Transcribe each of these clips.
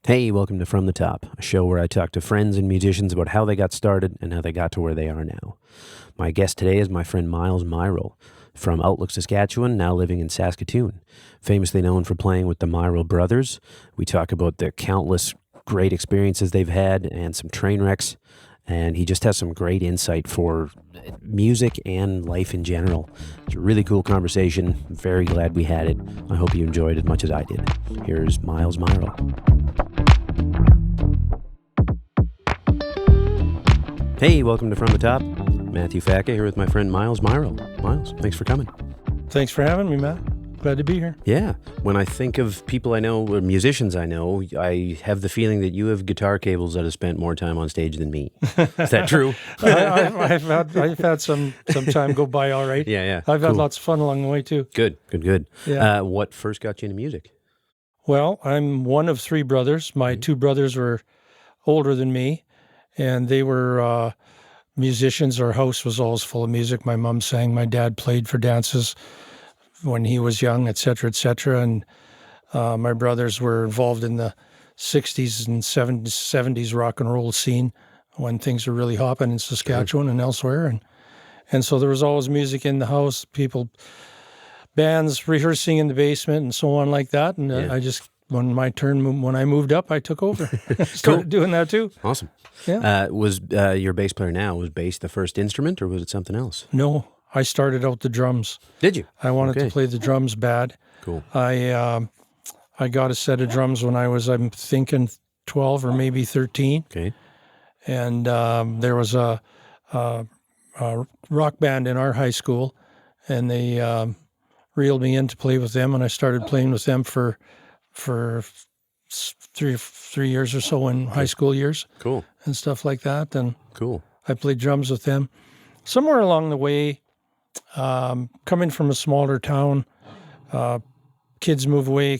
Hey, welcome to From the Top, a show where I talk to friends and musicians about how they got started and how they got to where they are now. My guest today is my friend Myles Myrol from Outlook, Saskatchewan, now living in Saskatoon. Famously known for playing with the Myrol Brothers, we talk about the countless great experiences they've had and some train wrecks, and he just has some great insight for music and life in general. It's a really cool conversation. Very glad we had it. I hope you enjoyed as much as I did. Here's Myles Myrol. Hey, welcome to From the Top. Matthew Facca here with my friend Myles Myrol. Myles, thanks for coming. Thanks for having me, Matt. Glad to be here. Yeah. When I think of people I know, or musicians I know, I have the feeling that you have guitar cables that have spent more time on stage than me. Is that true? I've had some time go by all right. Yeah. I've had Cool. lots of fun along the way, too. Good. Yeah. What first got you into music? Well, I'm one of three brothers. My two brothers were older than me, and they were musicians. Our house was always full of music. My mom sang. My dad played for dances when he was young, et cetera, and my brothers were involved in the 60s and 70s rock and roll scene when things were really hopping in Saskatchewan and elsewhere. And so there was always music in the house, bands rehearsing in the basement and so on like that. And I just, when I moved up, I took over. Started doing that too. Awesome. Yeah. Was your bass player now, was bass the first instrument or was it something else? No, I started out the drums. Did you? I wanted to play the drums bad. Cool. I got a set of drums when I was, I'm thinking, 12 or maybe 13. Okay. And there was a rock band in our high school, and they reeled me in to play with them, and I started playing with them for three years or so in high school years. Cool. And stuff like that. And Cool. I played drums with them. Somewhere along the way, coming from a smaller town, kids move away,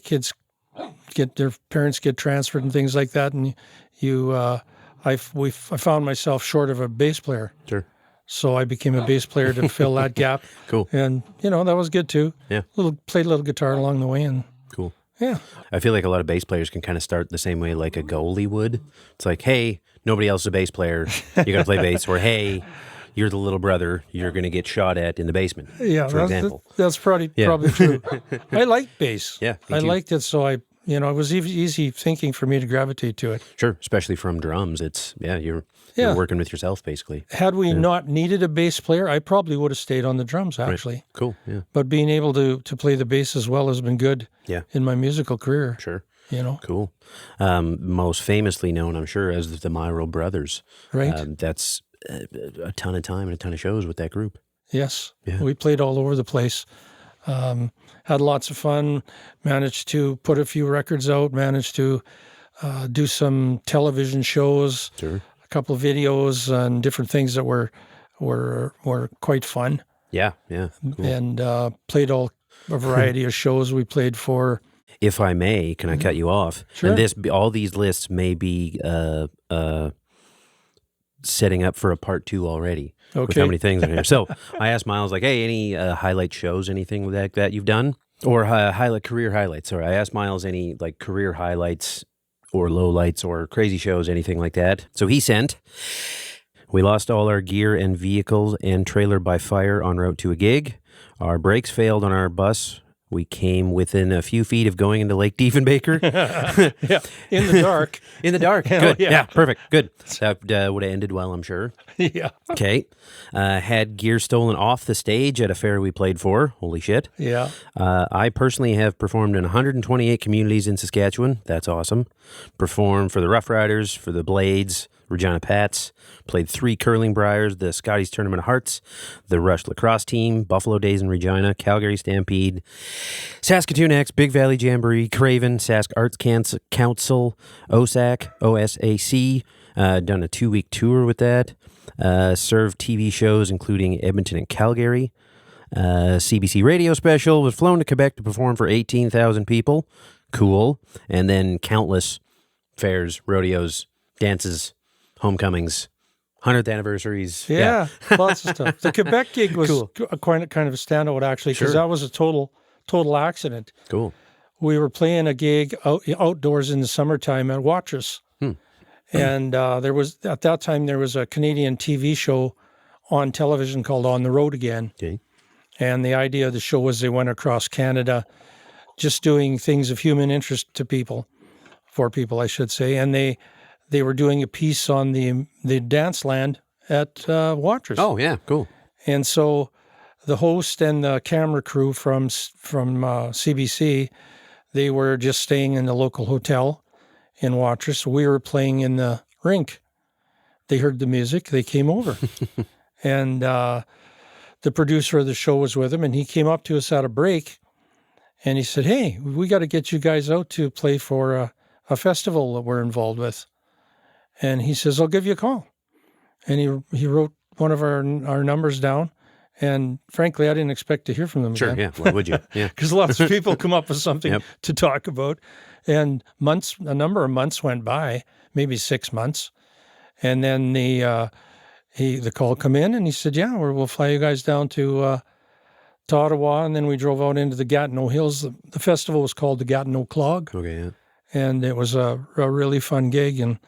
their parents get transferred and things like that, and I found myself short of a bass player. Sure. So I became a bass player to fill that gap. Cool. And that was good too. Yeah. Played a little guitar along the way, and Cool. yeah. I feel like a lot of bass players can kind of start the same way like a goalie would. It's like, hey, nobody else is a bass player. You got to play bass. Or, hey, you're the little brother. You're going to get shot at in the basement, for example. That's probably true. I liked bass. Yeah, I liked it, so it was easy thinking for me to gravitate to it. Sure, especially from drums. You're working with yourself, basically. Had we not needed a bass player, I probably would have stayed on the drums, actually. Right. Cool, yeah. But being able to play the bass as well has been good in my musical career. Sure. Cool. Most famously known, I'm sure, as the Myrol Brothers. Right. That's a ton of time and a ton of shows with that group. Yes. Yeah. We played all over the place. Had lots of fun, managed to put a few records out, managed to do some television shows, Sure. a couple of videos and different things that were quite fun. Yeah. Cool. And played a variety of shows. We played for... If I may, can I cut you off? Sure. And all these lists may be setting up for a part 2 already. Okay. With how many things are here. So I asked Myles, like, hey, any highlight shows, anything like that you've done? Or career highlights. Sorry, I asked Myles any like career highlights or lowlights or crazy shows, anything like that. So he sent, we lost all our gear and vehicles and trailer by fire en route to a gig. Our brakes failed on our bus. We came within a few feet of going into Lake Diefenbaker. Yeah, in the dark. In the dark. Good. Yeah, perfect. Good. That would have ended well, I'm sure. Yeah. Okay. Had gear stolen off the stage at a fair we played for. Holy shit. Yeah. I personally have performed in 128 communities in Saskatchewan. That's awesome. Performed for the Rough Riders, for the Blades, Regina Pats. Played 3 curling briars, the Scotties Tournament of Hearts, the Rush Lacrosse Team, Buffalo Days in Regina, Calgary Stampede, Saskatoon X, Big Valley Jamboree, Craven, Sask Arts Council, OSAC, done a 2-week tour with that, served TV shows including Edmonton and Calgary, CBC radio special, was flown to Quebec to perform for 18,000 people, cool, and then countless fairs, rodeos, dances, homecomings, 100th anniversaries. Yeah, lots of stuff. The Quebec gig was Cool. kind of a standout, actually, because that was a total accident. Cool. we were playing a gig outdoors in the summertime at Watrous. And there was, at that time, there was a Canadian TV show on television called On the Road Again. Okay. And the idea of the show was they went across Canada just doing things of human interest to people, for people, I should say. And they were doing a piece on the dance land at Watrous. Oh, yeah, cool. And so the host and the camera crew from CBC, they were just staying in the local hotel in Watrous. We were playing in the rink. They heard the music. They came over. And the producer of the show was with him, and he came up to us at a break, and he said, "Hey, we got to get you guys out to play for a festival that we're involved with." And he says, "I'll give you a call." And he wrote one of our numbers down. And frankly, I didn't expect to hear from them Sure, again. yeah. Why would you? Yeah. Because lots of people come up with something Yep. to talk about. And a number of months went by, maybe 6 months. And then the call come in, and he said, "Yeah, we'll fly you guys down to Ottawa." And then we drove out into the Gatineau Hills. The festival was called the Gatineau Clog. Okay, yeah. And it was a really fun gig. And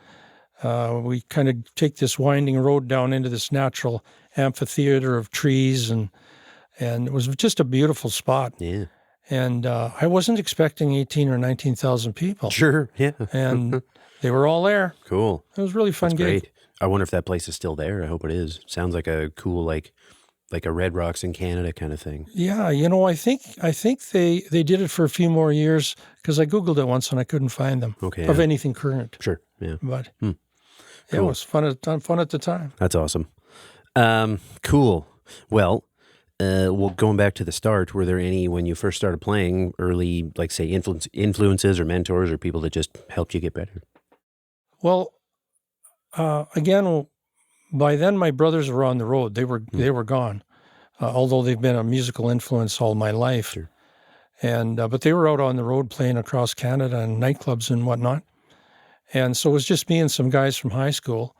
we kind of take this winding road down into this natural amphitheater of trees, and it was just a beautiful spot. Yeah. And I wasn't expecting 18 or 19,000 people. Sure, yeah. And they were all there. Cool. It was a really fun That's gig. great. I wonder if that place is still there. I hope it is. Sounds like a cool, like a Red Rocks in Canada kind of thing. Yeah, I think they did it for a few more years, because I Googled it once and I couldn't find them Okay. of Yeah. anything current. Sure, yeah. But Cool. it was fun at the time. That's awesome. Cool. Well, going back to the start, were there any, when you first started playing, early, like say, influences or mentors or people that just helped you get better? Well, again, by then my brothers were on the road. They were gone, although they've been a musical influence all my life. Sure. And but they were out on the road playing across Canada and nightclubs and whatnot. And so it was just me and some guys from high school,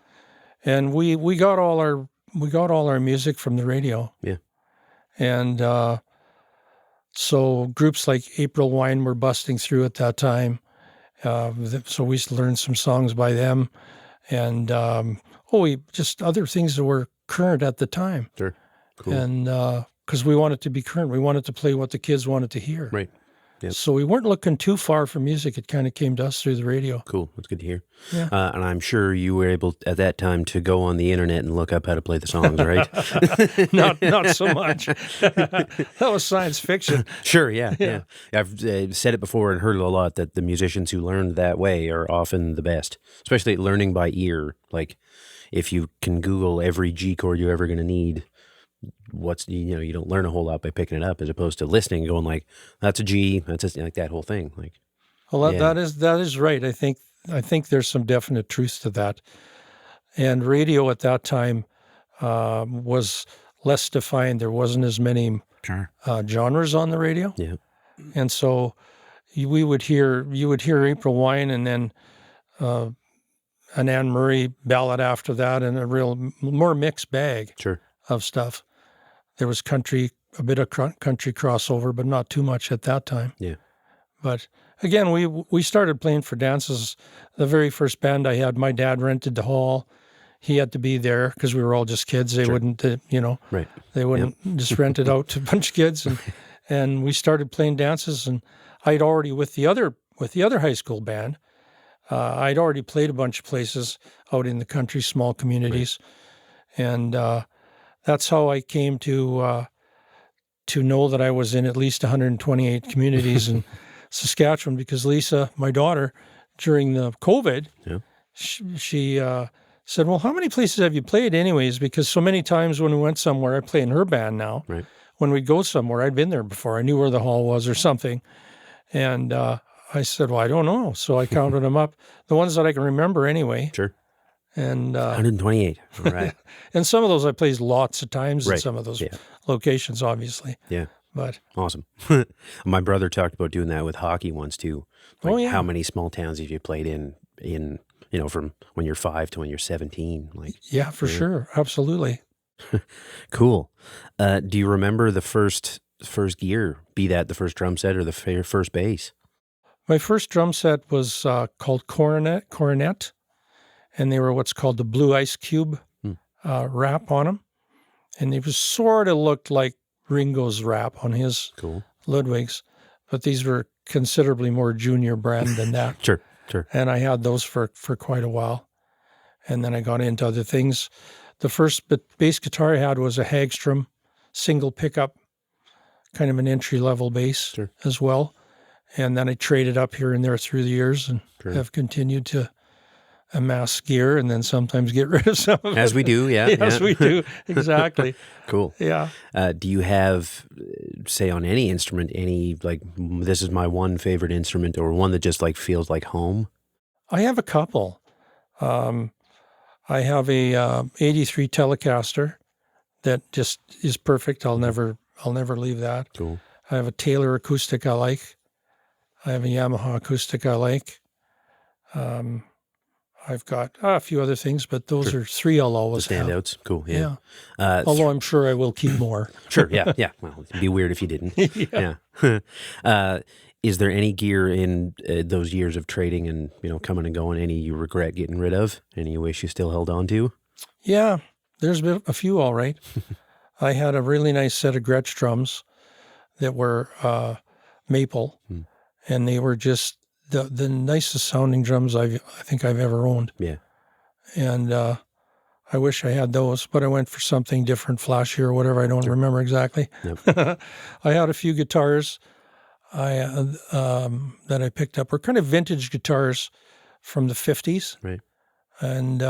and we got all our music from the radio. Yeah. And so groups like April Wine were busting through at that time. So we learned some songs by them, and just other things that were current at the time. Sure. Cool. And because we wanted to be current, we wanted to play what the kids wanted to hear. Right. Yep. So we weren't looking too far for music. It kind of came to us through the radio. Cool. That's good to hear. Yeah. And I'm sure you were able at that time to go on the internet and look up how to play the songs, right? Not so much. That was science fiction. Sure. Yeah. I've said it before and heard it a lot that the musicians who learned that way are often the best, especially at learning by ear. Like if you can Google every G chord you're ever going to need, you don't learn a whole lot by picking it up, as opposed to listening and going like, that's a G, that's just like that whole thing. Like, well, that is right. I think there's some definite truth to that. And radio at that time was less defined. There wasn't as many genres on the radio. Yeah. And so you would hear April Wine, and then an Anne Murray ballad after that, and a real more mixed bag of stuff. There was a bit of country crossover, but not too much at that time. Yeah. But again, we started playing for dances. The very first band I had, my dad rented the hall. He had to be there because we were all just kids. They wouldn't, Right. They wouldn't just rent it out to a bunch of kids. And we started playing dances. And I'd already, with the other high school band, I'd already played a bunch of places out in the country, small communities. Right. And that's how I came to know that I was in at least 128 communities in Saskatchewan, because Lisa, my daughter, during the COVID, she said, "Well, how many places have you played anyways?" Because so many times when we went somewhere, I play in her band now. Right. When we'd go somewhere, I'd been there before. I knew where the hall was or something. And I said, "Well, I don't know." So I counted them up, the ones that I can remember anyway. Sure. And 128. All right. and some of those I played lots of times in Right. some of those locations, obviously. Yeah. But awesome. My brother talked about doing that with hockey once too. Like how many small towns have you played in from when you're 5 to when you're 17? Like, yeah, for sure. Absolutely. Cool. Do you remember the first gear, be that the first drum set or the first bass? My first drum set was called Coronet, and they were what's called the Blue Ice Cube wrap on them. And they was sort of looked like Ringo's wrap on his Ludwigs, but these were considerably more junior brand than that. Sure. And I had those for quite a while. And then I got into other things. The first bass guitar I had was a Hagstrom single pickup, kind of an entry-level bass as well. And then I traded up here and there through the years and have continued to amass gear and then sometimes get rid of some of it. As we do, yeah. Yes, we do. Exactly. Cool. Yeah. Do you have, say, on any instrument, any, like, this is my one favorite instrument or one that just, like, feels like home? I have a couple. I have a 83 Telecaster that just is perfect. I'll never leave that. Cool. I have a Taylor acoustic I like. I have a Yamaha acoustic I like. I've got a few other things, but those are three I'll always the standouts. have. Cool, yeah. Although I'm sure I will keep more. Sure, yeah. Well, it'd be weird if you didn't. Yeah. Is there any gear in those years of trading and, coming and going, any you regret getting rid of? Any you wish you still held on to? Yeah, there's been a few, all right. I had a really nice set of Gretsch drums that were maple, and they were just the nicest sounding drums I think I've ever owned. Yeah. And I wish I had those, but I went for something different, flashy or whatever. I don't remember exactly. Nope. I had a few guitars that I picked up. Were kind of vintage guitars from the 50s. Right. And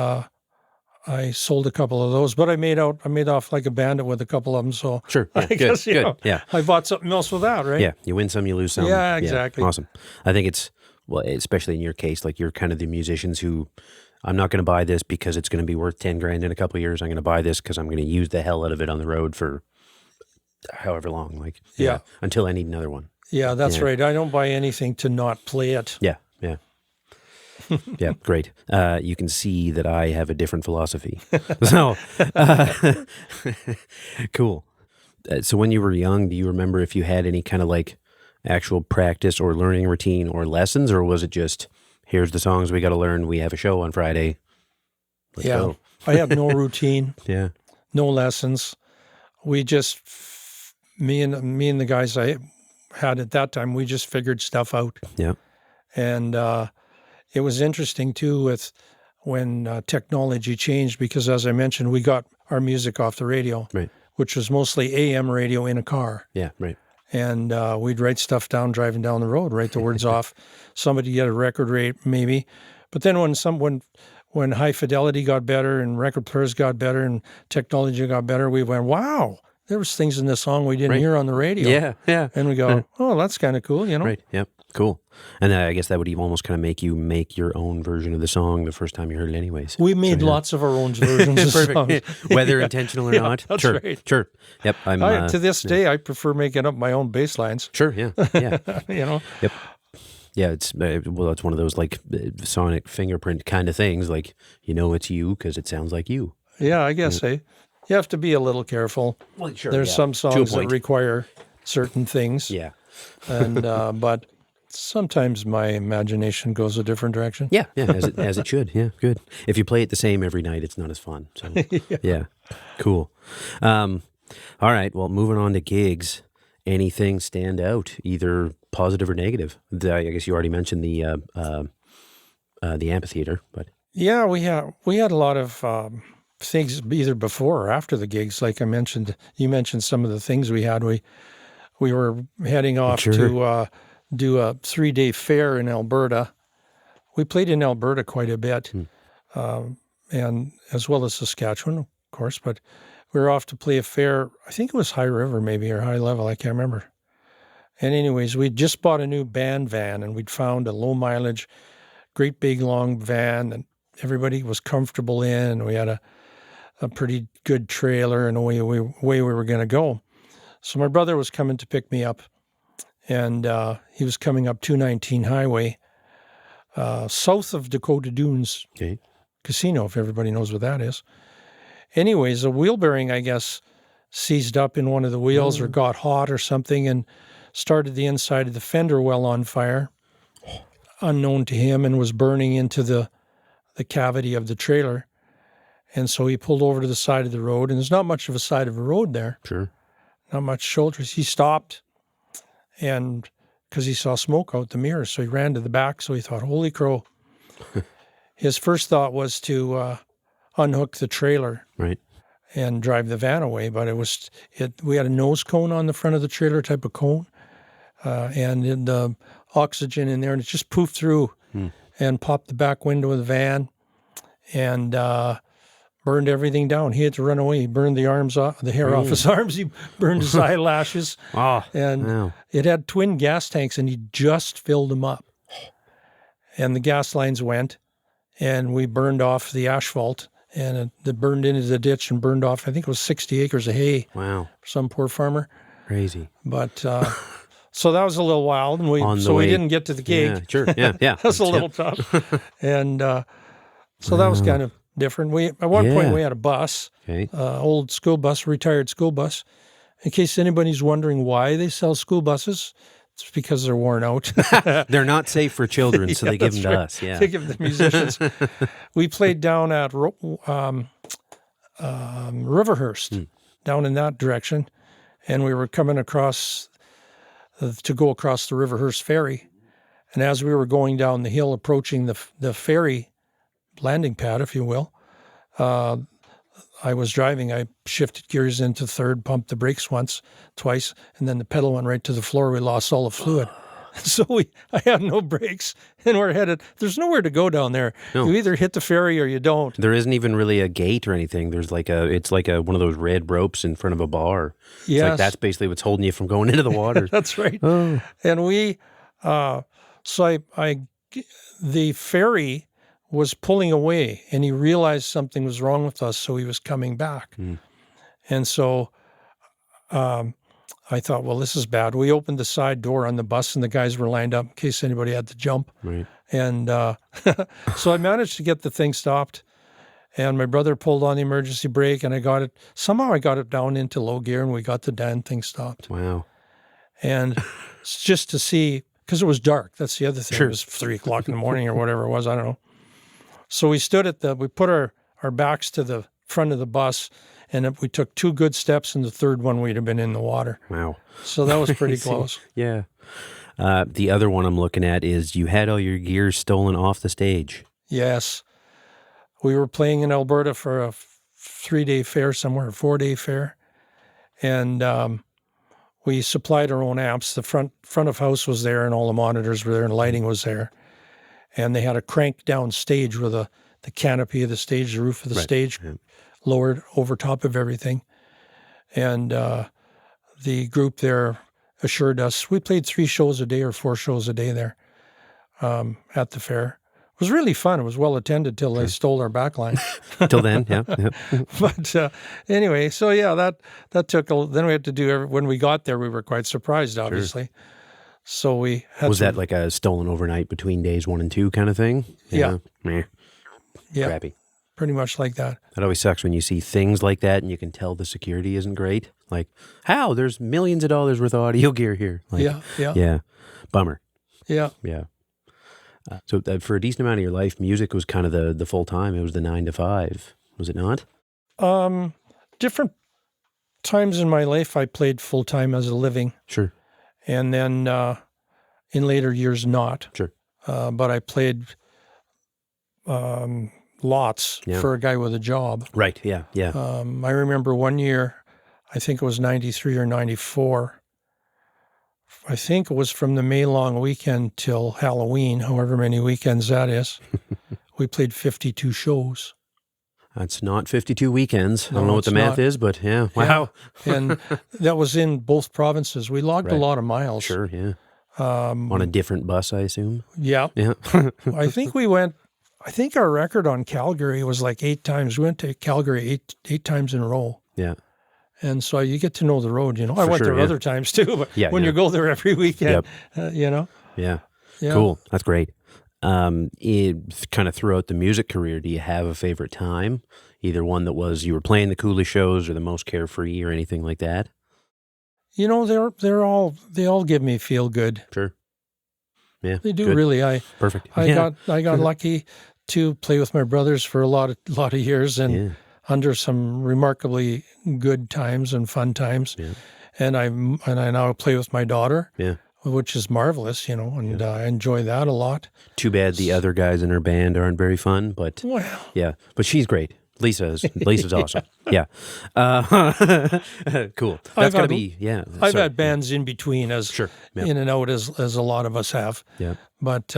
I sold a couple of those, but I made off like a bandit with a couple of them. So sure, yeah, I guess, good. Yeah. I bought something else with that, right? Yeah, you win some, you lose some. Yeah, exactly. Yeah, awesome. I think it's, well, especially in your case, like you're kind of the musicians who, I'm not going to buy this because it's going to be worth 10 grand in a couple of years. I'm going to buy this because I'm going to use the hell out of it on the road for however long, like until I need another one. Yeah, that's right. I don't buy anything to not play it. Yeah. Yeah, great. You can see that I have a different philosophy. So, cool. So when you were young, do you remember if you had any kind of like actual practice or learning routine or lessons, or was it just, here's the songs we got to learn, we have a show on Friday, let's go? I have no routine. Yeah. No lessons. We just, me and the guys I had at that time, we just figured stuff out. Yeah. And it was interesting too with when technology changed, because as I mentioned, we got our music off the radio, right, which was mostly AM radio in a car. Yeah, right. And we'd write stuff down driving down the road, write the words off. Somebody get a record rate maybe. But then when high fidelity got better and record players got better and technology got better, we went, wow, there was things in this song we didn't hear on the radio. Yeah. And we go, oh, that's kind of cool, Right, yep, cool. And I guess that would even almost kind of make you make your own version of the song the first time you heard it anyways. We made lots of our own versions of songs. Whether intentional or not. That's sure, right. Sure. Yep. To this day, I prefer making up my own bass lines. Sure, yeah. Yep. Yeah, it's one of those like sonic fingerprint kind of things. Like, it's you because it sounds like you. Yeah, I guess, You have to be a little careful. Well, sure. There's some songs that require certain things. Yeah. And but sometimes my imagination goes a different direction. Yeah, as it should. Yeah, good. If you play it the same every night, it's not as fun. So yeah, cool. All right. Well, moving on to gigs. Anything stand out, either positive or negative? I guess you already mentioned the amphitheater, but yeah, we had a lot of things either before or after the gigs. Like I mentioned, you mentioned some of the things we had. We were heading off to do a 3-day fair in Alberta. We played in Alberta quite a bit, and as well as Saskatchewan, of course, but we were off to play a fair. I think it was High River maybe, or High Level, I can't remember. And anyways, we'd just bought a new band van, and we'd found a low mileage, great big long van that everybody was comfortable in, and we had a pretty good trailer and way we were going to go. So my brother was coming to pick me up, and he was coming up 219 highway, south of Dakota Dunes Casino, if everybody knows what that is. Anyways, a wheel bearing, I guess, seized up in one of the wheels or got hot or something and started the inside of the fender well on fire. unknown to him and was burning into the cavity of the trailer. And so he pulled over to the side of the road, and there's not much of a side of a road there. Sure. Not much shoulders. He stopped, and because he saw smoke out the mirror, so he ran to the back. So he thought, holy crow. His first thought was to unhook the trailer. Right. And drive the van away, but we had a nose cone on the front of the trailer, type of cone, and the oxygen in there, and it just poofed through and popped the back window of the van and burned everything down. He had to run away. He burned the arms off, the hair off his arms. He burned his eyelashes. And it had twin gas tanks, and he just filled them up. And the gas lines went, and we burned off the asphalt. And it burned into the ditch and burned off, I think it was 60 acres of hay. Wow. For some poor farmer. Crazy. But, so that was a little wild. And we didn't get to the gig. Yeah, sure. Yeah. That was a little tough. And so that was kind of different. At one point, we had a bus, old school bus, retired school bus. In case anybody's wondering why they sell school buses, it's because they're worn out. They're not safe for children, so they give them to us. Yeah, they give the musicians. We played down at Riverhurst, down in that direction, and we were coming across to go across the Riverhurst ferry. And as we were going down the hill, approaching the ferry landing pad, if you will, I was driving. I shifted gears into third, pumped the brakes twice, and then the pedal went right to the floor. We lost all the fluid. So I had no brakes, and we're headed. There's nowhere to go down there. No. You either hit the ferry or you don't. There isn't even really a gate or anything. There's it's like one of those red ropes in front of a bar. Yes. It's like that's basically what's holding you from going into the water. That's right. Oh. And the ferry was pulling away, and he realized something was wrong with us, so he was coming back. And so I thought, well, this is bad. We opened the side door on the bus, and the guys were lined up in case anybody had to jump. Right. And so I managed to get the thing stopped, and my brother pulled on the emergency brake, and I got it down into low gear, and we got the damn thing stopped. Wow. And just to see, because it was dark. That's the other thing. Sure. It was 3 o'clock in the morning or whatever it was. I don't know. So we stood we put our backs to the front of the bus, and if we took 2 good steps, and the third one we'd have been in the water. Wow. So that was pretty close. Yeah. The other one I'm looking at is you had all your gear stolen off the stage. Yes. We were playing in Alberta for a 3-day fair somewhere, a 4-day fair. And we supplied our own amps. The front of house was there, and all the monitors were there, and lighting was there. And they had a crank down stage with the canopy of the stage, the roof of the stage, lowered over top of everything. And the group there assured us, we played 3 shows a day or 4 shows a day there at the fair. It was really fun. It was well attended till they stole our backline. Till then, yeah. But anyway, so yeah, that took then we had to do, when we got there, we were quite surprised, obviously. Sure. So we had Was that like a stolen overnight between days 1 and 2 kind of thing? Yeah. Meh. Yeah. Crappy. Pretty much like that. That always sucks when you see things like that and you can tell the security isn't great. Like, how? There's millions of dollars worth of audio gear here. Like, yeah. Bummer. Yeah. Yeah. So for a decent amount of your life, music was kind of the full time. It was the 9 to 5. Was it not? Different times in my life, I played full time as a living. Sure. And then in later years, not. Sure. But I played lots for a guy with a job. Right, yeah. I remember one year, I think it was 93 or 94. I think it was from the May long weekend till Halloween, however many weekends that is. We played 52 shows. That's not 52 weekends. I don't know what the math is, but yeah. Wow. Yeah. And that was in both provinces. We logged a lot of miles. Sure, yeah. On a different bus, I assume? Yeah. Yeah. I think our record on Calgary was like 8 times. We went to Calgary eight times in a row. Yeah. And so you get to know the road, you know. I went there other times too, but when you go there every weekend, you know. Yeah. Cool. That's great. Kind of throughout the music career, do you have a favorite time? Either one that was you were playing the coolest shows or the most carefree or anything like that? You know, they all give me feel good. Sure. Yeah. They do Good. really. Perfect. I Yeah. got lucky to play with my brothers for a lot of years, and Yeah. under some remarkably good times and fun times. Yeah. And I now play with my daughter, Yeah. which is marvelous, and I enjoy that a lot. Too bad the other guys in her band aren't very fun, but Well, yeah, but she's great. Lisa's awesome. Yeah. Cool. That's gotta be, yeah. I've sorry. had bands in between, Sure. Yeah. in and out as a lot of us have. Yeah. But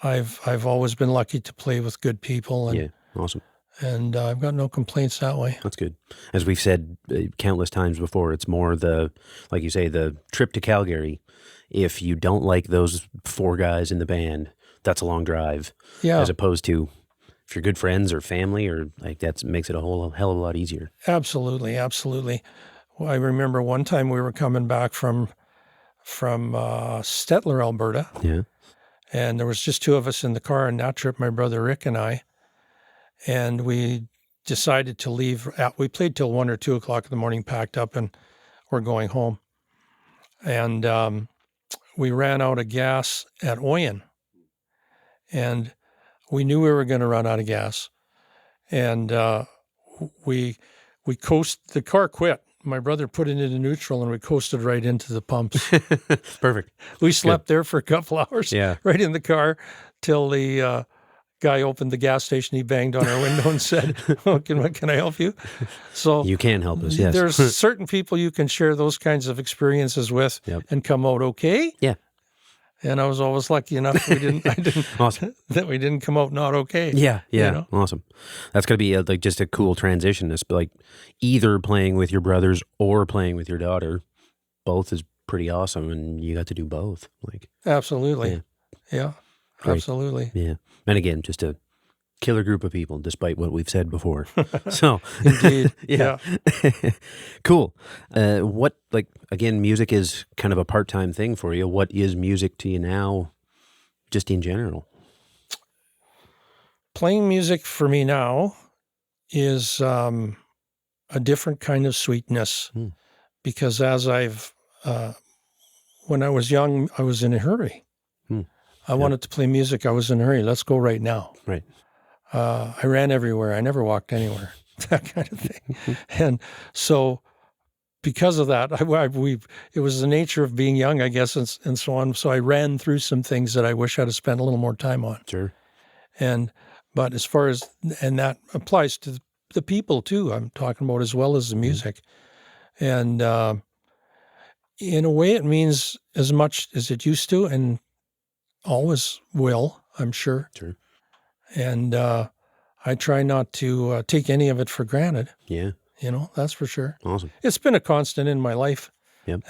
I've always been lucky to play with good people, Yeah. Awesome. and I've got no complaints that way. That's good. As we've said countless times before, it's more like you say, the trip to Calgary. If you don't like those 4 guys in the band, that's a long drive. Yeah, As opposed to if you're good friends or family, or like that makes it a whole hell of a lot easier. absolutely, absolutely. Well, I remember one time we were coming back from Stettler, Alberta, Yeah. and there was just 2 of us in the car on that trip, my brother Rick and I, and we decided to leave. We played till 1 or 2 o'clock in the morning, packed up, and we're going home. And we ran out of gas at Moen, and we knew we were going to run out of gas, and we the car quit. My brother put it into neutral, and we coasted right into the pumps. Perfect. We slept there for a couple hours, Yeah. right in the car, till the guy opened the gas station. He banged on our window and said, "Oh, can I help you?" So You can help us. Yes. there's certain people you can share those kinds of experiences with Yep. and come out okay. Yeah. And I was always lucky enough Awesome. that we didn't come out not okay. Yeah. Yeah. You know? Awesome. That's going to be like just a cool transition. It's like either playing with your brothers or playing with your daughter. Both is pretty awesome, and you got to do both. Like, Absolutely. Yeah. Great. Absolutely. yeah. And again, just a killer group of people, despite what we've said before. So, Indeed. yeah. Cool. Again, music is kind of a part-time thing for you. What is music to you now, just in general? Playing music for me now is a different kind of sweetness, because as when I was young, I was in a hurry. I wanted to play music. I was in a hurry. Let's go right now. Right. I ran everywhere. I never walked anywhere, that kind of thing. And so because of that, it was the nature of being young, I guess, and so on. So I ran through some things that I wish I'd have spent a little more time on. Sure. But as far as, and that applies to the people too, I'm talking about, as well as the music. And in a way, it means as much as it used to, and always will, I'm sure. Sure. And I try not to take any of it for granted. Yeah. That's for sure. Awesome. It's been a constant in my life. Yep.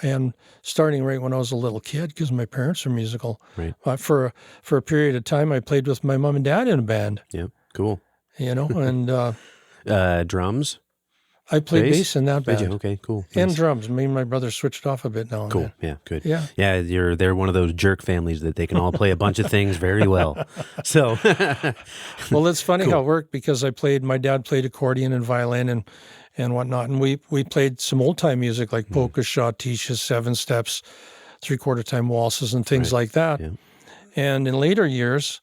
And starting right when I was a little kid, because my parents are musical. Right. For a period of time, I played with my mom and dad in a band. Yeah. Cool. And Drums? I played bass in that Did band. you? Okay, cool. And Nice. drums. Me and my brother switched off a bit now and Cool. then. Yeah, good. Yeah. Yeah, they're one of those jerk families that they can all play a bunch of things very well. So, Well, it's funny how it worked, because my dad played accordion and violin and whatnot. And we played some old time music like polka, schottisches, 7-steps, 3/4 time waltzes and things like that. Yeah. And in later years,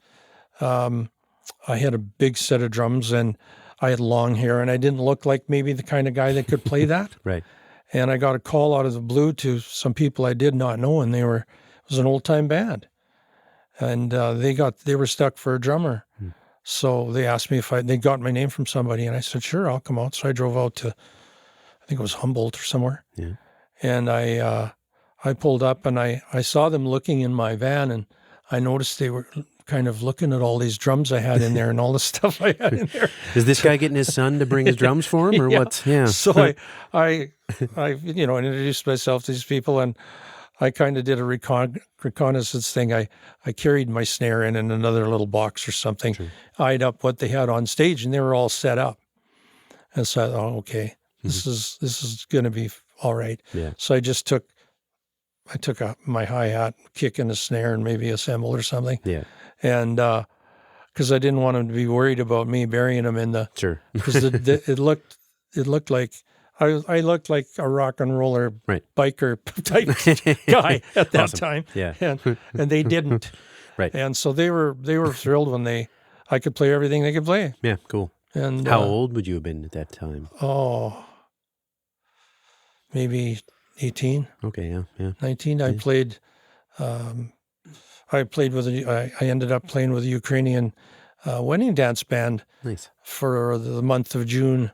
I had a big set of drums, and I had long hair, and I didn't look like maybe the kind of guy that could play that. right. And I got a call out of the blue to some people I did not know, and it was an old time band, and they were stuck for a drummer. So they asked me if they got my name from somebody, and I said, sure, I'll come out. So I drove out to, I think it was Humboldt or somewhere. Yeah. And I pulled up, and I saw them looking in my van, and I noticed they were kind of looking at all these drums I had in there and all the stuff I had in there. Is this guy getting his son to bring his drums for him, or what? Yeah. So I introduced myself to these people, and I kind of did a reconnaissance thing. I carried my snare in another little box or something, eyed up what they had on stage, and they were all set up. And so I thought, oh, okay, this is going to be all right. Yeah. So I took my hi-hat, kick and a snare, and maybe a cymbal or something. Yeah. And because I didn't want him to be worried about me burying him in the, Sure. because it looked like I looked like a rock and roller Right. biker type guy at that Awesome. time. Yeah. And they didn't. Right. And so they were thrilled when I could play everything they could play. Yeah, cool. And How old would you have been at that time? Oh, maybe 18, Okay, yeah. 19. I played I ended up playing with a Ukrainian wedding dance band Nice. for the month of June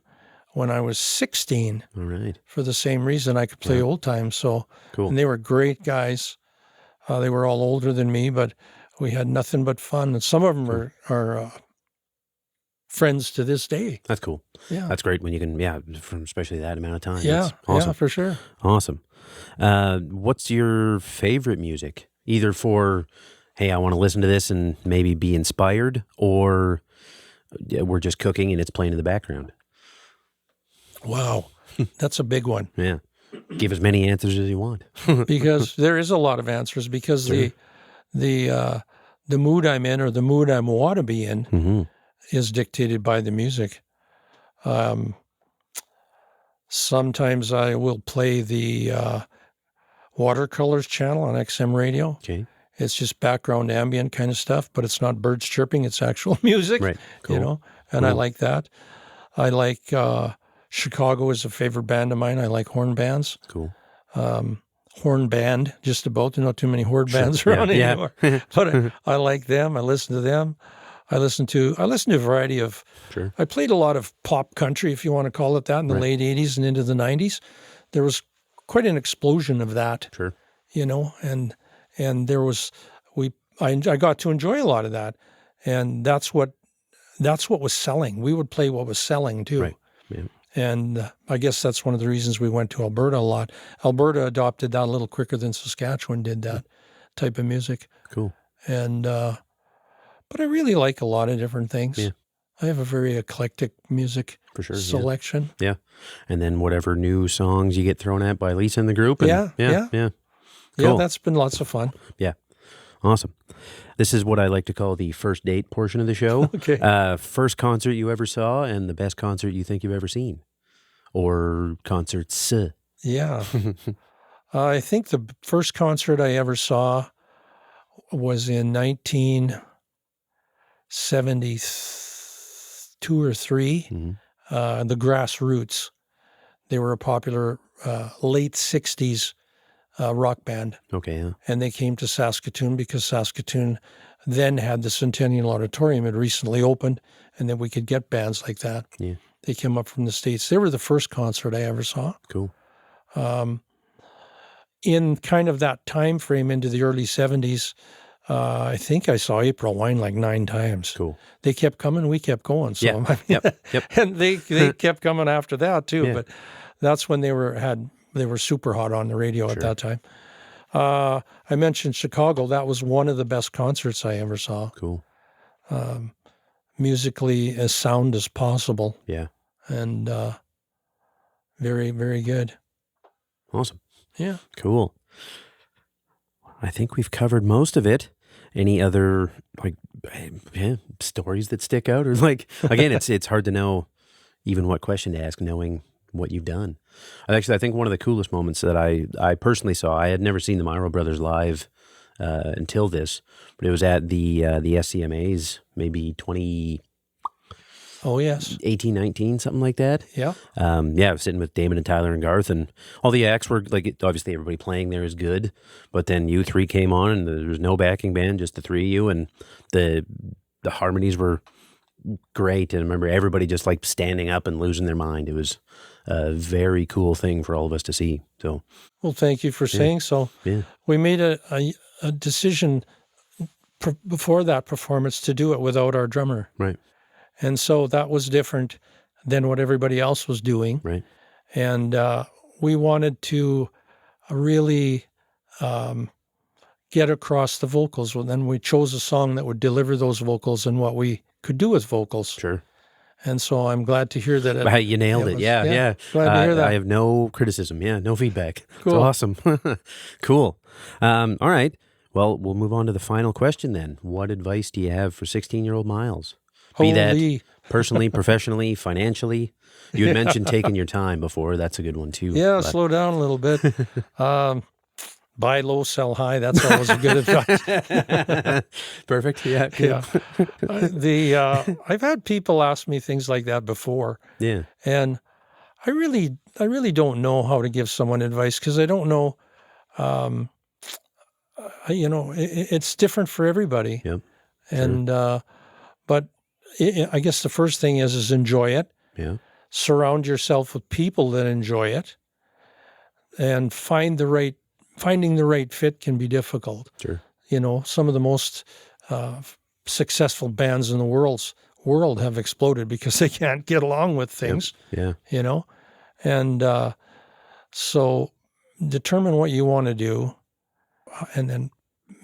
when I was 16. All right. For the same reason, I could play old time. So, Cool. and they were great guys. They were all older than me, but we had nothing but fun. And some of them are friends to this day. That's cool. Yeah. That's great when you can, from especially that amount of time. Yeah. That's awesome. Yeah, for sure. Awesome. What's your favorite music? Either for, hey, I want to listen to this and maybe be inspired, or we're just cooking and it's playing in the background. Wow. That's a big one. Yeah. Give as many answers as you want. Because there is a lot of answers, because the mood I'm in, or the mood I want to be in, Mm-hmm. is dictated by the music. Sometimes I will play the Watercolors channel on XM radio. Okay. It's just background ambient kind of stuff, but it's not birds chirping, it's actual music. Right. Cool. You know, and I Cool. like that. I like Chicago is a favorite band of mine. I like horn bands. Cool. Horn band, just about. There's not too many horn bands Yeah, around yeah. anymore. But I like them. I listen to them. I listen to a variety of. Sure. I played a lot of pop country, if you want to call it that, in the Right. late '80s and into the '90s. There was quite an explosion of that, Sure. you know, and there was I got to enjoy a lot of that, and that's what was selling. We would play what was selling too. Right. Yeah. And I guess that's one of the reasons we went to Alberta a lot. Alberta adopted that a little quicker than Saskatchewan did that type of music. Cool. And but I really like a lot of different things. Yeah. I have a very eclectic music For sure. Yeah. selection. Yeah. And then whatever new songs you get thrown at by Lisa and the group. And Yeah. Yeah. Yeah, Cool. that's been lots of fun. Yeah. Awesome. This is what I like to call the first date portion of the show. Okay. First concert you ever saw and the best concert you think you've ever seen, or concerts. Yeah. I think the first concert I ever saw was in 1972 or 3. Mhm. The Grassroots. They were a popular late 60s rock band. Okay. Yeah. And they came to Saskatoon because Saskatoon then had the Centennial Auditorium. It recently opened, and then we could get bands like that. Yeah. They came up from the States. They were the first concert I ever saw. Cool. In kind of that time frame into the early 70s, I think I saw April Wine like 9 times. Cool. They kept coming, we kept going. So Yeah. I mean, Yep. Yep. and they kept coming after that too. Yeah. But that's when they were super hot on the radio at that time. I mentioned Chicago. That was one of the best concerts I ever saw. Cool. Musically as sound as possible, Yeah. and very, very good. Awesome. Yeah. Cool. I think we've covered most of it. Any other stories that stick out, or again, it's hard to know even what question to ask, knowing what you've done. I think one of the coolest moments that I personally saw, I had never seen the Myrol Brothers live until this, but it was at the SCMAs, maybe 2018, Oh yes. 19, something like that. Yeah. I was sitting with Damon and Tyler and Garth, and all the acts were obviously everybody playing there is good, but then you three came on, and there was no backing band, just the three of you, and the harmonies were great. And I remember everybody just standing up and losing their mind. It was a very cool thing for all of us to see. So, Well, thank you for saying so. yeah, We made a decision before that performance to do it without our drummer. right, And so that was different than what everybody else was doing. right, And we wanted to really get across the vocals. Well, then we chose a song that would deliver those vocals and what we could do with vocals. sure. And so I'm glad to hear that. You nailed it. was- Yeah. Glad to hear that. I have no criticism. Yeah, no feedback. Cool. It's awesome. Cool. All right. Well, we'll move on to the final question then. What advice do you have for 16-year-old Myles? Be that Holy Personally, professionally, financially. You had mentioned taking your time before. That's a good one too. Yeah, but- slow down a little bit. Buy low, sell high. That's always a good advice. Perfect. Yeah. Good. Yeah. I've had people ask me things like that before, Yeah. and I really don't know how to give someone advice because I don't know. It's different for everybody. Yep. And but I guess the first thing is enjoy it. Yeah. Surround yourself with people that enjoy it, and finding the right fit can be difficult. Sure. Some of the most successful bands in the world have exploded because they can't get along with things. Yep. Yeah. And so determine what you want to do, and then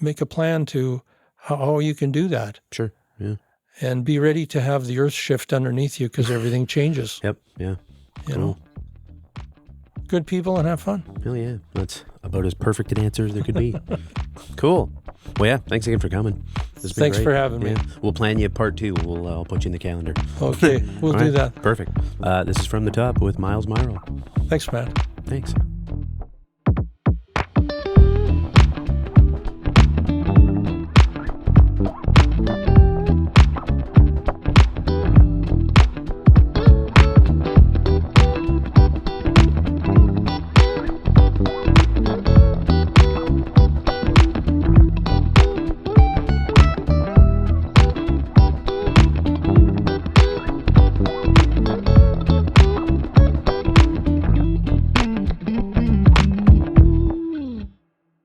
make a plan to how you can do that. Sure. Yeah. And be ready to have the earth shift underneath you because everything changes. Yep. Yeah. You know, good people and have fun. Hell yeah. That's about as perfect an answer as there could be. Cool. Well, yeah. Thanks again for coming. This has been Thanks great. for having me. We'll plan you part 2. I'll put you in the calendar. Okay, we'll All do right. that. Perfect. This is From the Top with Myles Myrol. Thanks, Matt. Thanks.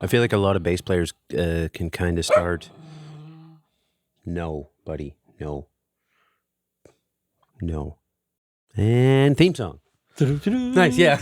I feel like a lot of bass players can kind of start. No, buddy. No. No. And theme song. Nice, yeah.